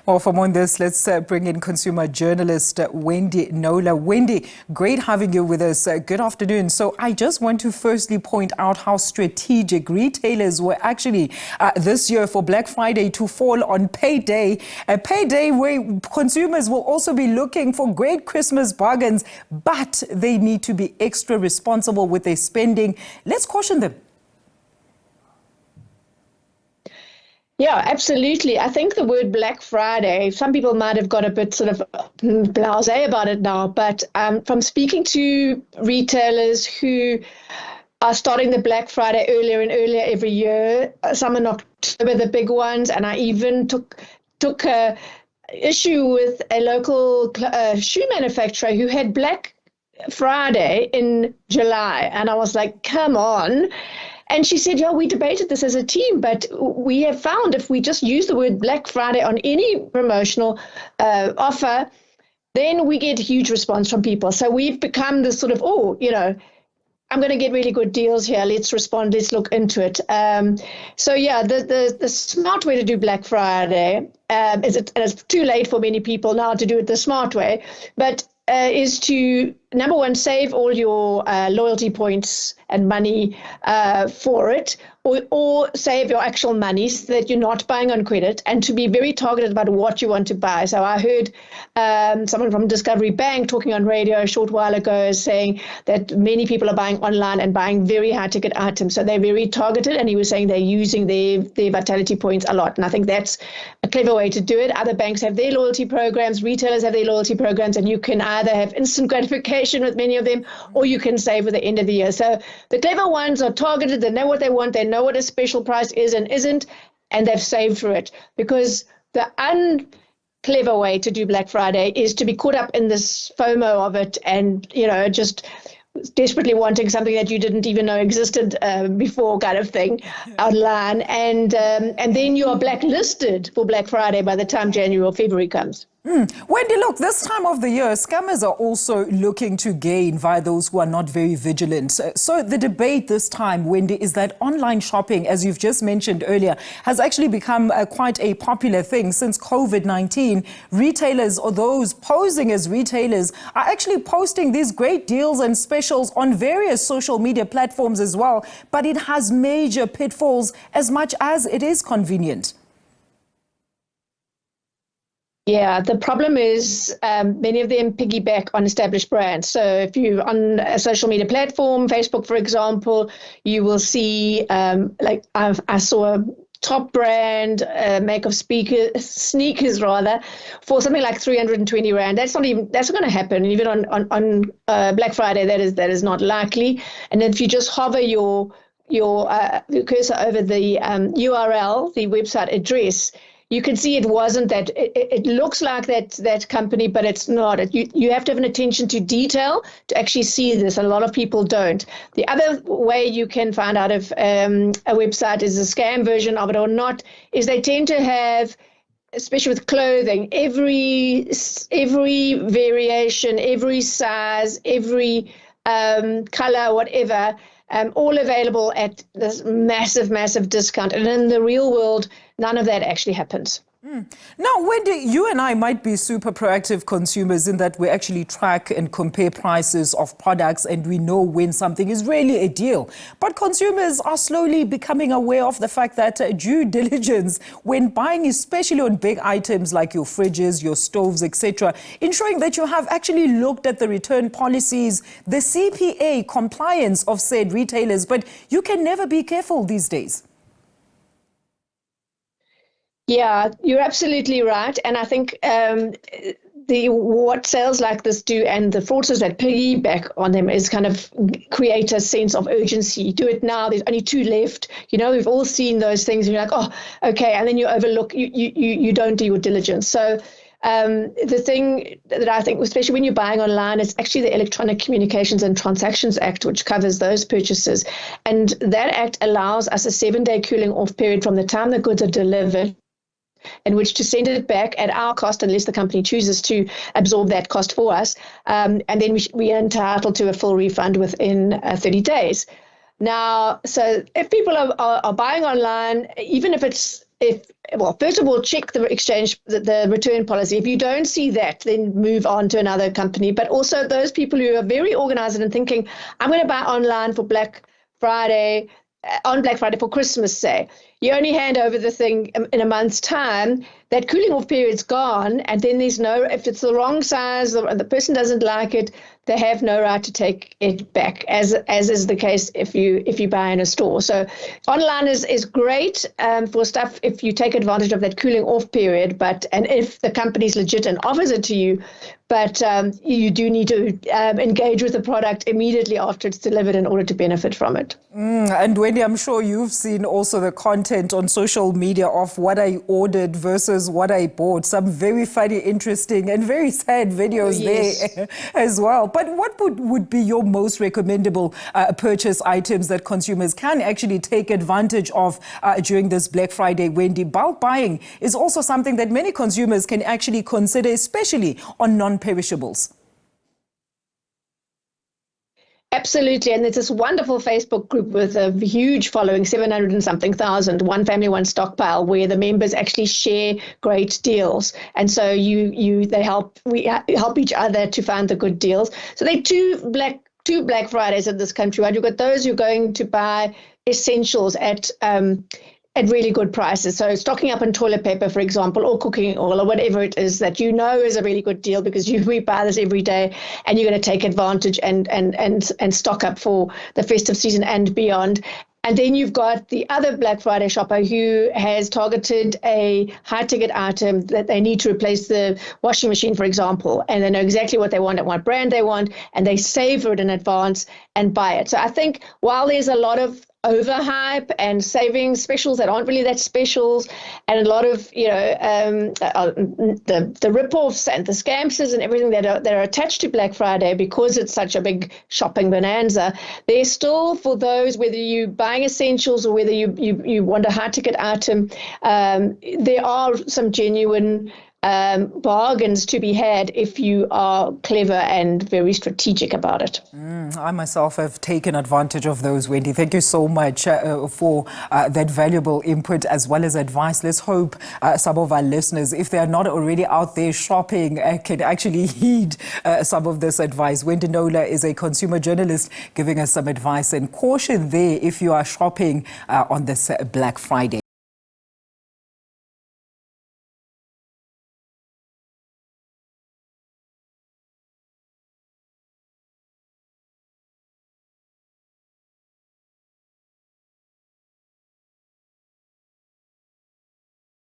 Well, for more on this, let's bring in consumer journalist Wendy Knowler. Wendy, great having you with us. Good afternoon. So I just want to firstly point out how strategic retailers were actually this year for Black Friday to fall on payday, a payday where consumers will also be looking for great Christmas bargains, but they need to be extra responsible with their spending. Let's caution them. Yeah, absolutely. I think the word Black Friday, some people might have got a bit sort of blasé about it now, but from speaking to retailers who are starting the Black Friday earlier and earlier every year, some in October, the big ones, and I even took a issue with a local shoe manufacturer who had Black Friday in July, and I was like, come on. And she said, yeah, we debated this as a team, but we have found if we just use the word Black Friday on any promotional offer, then we get a huge response from people. So we've become this sort of, I'm going to get really good deals here. Let's respond. Let's look into it. So yeah, the smart way to do Black Friday and it's too late for many people now to do it the smart way, but is to, number one, save all your loyalty points and money for it, or save your actual money so that you're not buying on credit, and to be very targeted about what you want to buy. So I heard someone from Discovery Bank talking on radio a short while ago saying that many people are buying online and buying very high ticket items. So they're very targeted, and he was saying they're using their vitality points a lot. And I think that's a clever way to do it. Other banks have their loyalty programs, retailers have their loyalty programs, and you can either have instant gratification with many of them, or you can save at the end of the year. So the clever ones are targeted, they know what they want, they know what a special price is and isn't, and they've saved for it. Because the unclever way to do Black Friday is to be caught up in this FOMO of it and, just desperately wanting something that you didn't even know existed before, kind of thing, online. And then you are blacklisted for Black Friday by the time January or February comes. Wendy, look, this time of the year, scammers are also looking to gain via those who are not very vigilant. So the debate this time, Wendy, is that online shopping, as you've just mentioned earlier, has actually become quite a popular thing since COVID-19. Retailers, or those posing as retailers, are actually posting these great deals and specials on various social media platforms as well. But it has major pitfalls as much as it is convenient. Yeah, the problem is many of them piggyback on established brands. So if you're on a social media platform, Facebook, for example, you will see, I saw a top brand make of sneakers for something like 320 Rand. That's not going to happen. Even on Black Friday, that is not likely. And if you just hover your cursor over the URL, the website address, you can see it wasn't that. It looks like that company, but it's not. You have to have an attention to detail to actually see this. A lot of people don't. The other way you can find out if a website is a scam version of it or not is they tend to have, especially with clothing, every variation, every size, every color, whatever, all available at this massive discount. And in the real world, none of that actually happens. Now, Wendy, you and I might be super proactive consumers in that we actually track and compare prices of products and we know when something is really a deal. But consumers are slowly becoming aware of the fact that due diligence when buying, especially on big items like your fridges, your stoves, etc., ensuring that you have actually looked at the return policies, the CPA compliance of said retailers. But you can never be careful these days. Yeah, you're absolutely right. And I think what sales like this do and the fraudsters that piggyback on them is kind of create a sense of urgency. Do it now. There's only 2 left. We've all seen those things and you're like, oh, okay. And then you overlook, you don't do your diligence. So the thing that I think, especially when you're buying online, is actually the Electronic Communications and Transactions Act, which covers those purchases. And that act allows us a 7-day cooling off period from the time the goods are delivered, in which to send it back at our cost unless the company chooses to absorb that cost for us. And then we are entitled to a full refund within 30 days. Now, so if people are buying online, even if it's well, first of all, check the the return policy. If you don't see that, then move on to another company. But also those people who are very organized and thinking, I'm going to buy online for Black Friday, on Black Friday for Christmas, say. You only hand over the thing in a month's time, that cooling off period's gone, and then there's no, if it's the wrong size or the person doesn't like it, they have no right to take it back, as is the case if you buy in a store. So online is great for stuff if you take advantage of that cooling off period, and if the company's legit and offers it to you, but you do need to engage with the product immediately after it's delivered in order to benefit from it. And Wendy, I'm sure you've seen also the content on social media of what I ordered versus what I bought. Some very funny, interesting, and very sad videos there as well. But what would be your most recommendable purchase items that consumers can actually take advantage of during this Black Friday, Wendy? Bulk buying is also something that many consumers can actually consider, especially on non-perishables. Absolutely. And there's this wonderful Facebook group with a huge following, 700 and something thousand, One Family, One Stockpile, where the members actually share great deals. And so we help each other to find the good deals. So there are two Black Fridays in this country, right? You've got those who are going to buy essentials at really good prices. So stocking up on toilet paper, for example, or cooking oil, or whatever it is that you know is a really good deal because we buy this every day, and you're going to take advantage and stock up for the festive season and beyond. And then you've got the other Black Friday shopper who has targeted a high-ticket item that they need to replace the washing machine, for example, and they know exactly what they want and what brand they want, and they save it in advance and buy it. So I think while there's a lot of overhype and saving specials that aren't really that specials, and a lot of the rip-offs and the scamsters and everything that are attached to Black Friday because it's such a big shopping bonanza, there's still, for those, whether you're buying essentials or whether you want a high-ticket item, there are some genuine bargains to be had if you are clever and very strategic about it. I myself have taken advantage of those, Wendy. Thank you so much for that valuable input as well as advice. Let's hope some of our listeners, if they are not already out there shopping, can actually heed some of this advice. Wendy Knowler is a consumer journalist giving us some advice and caution there if you are shopping on this Black Friday.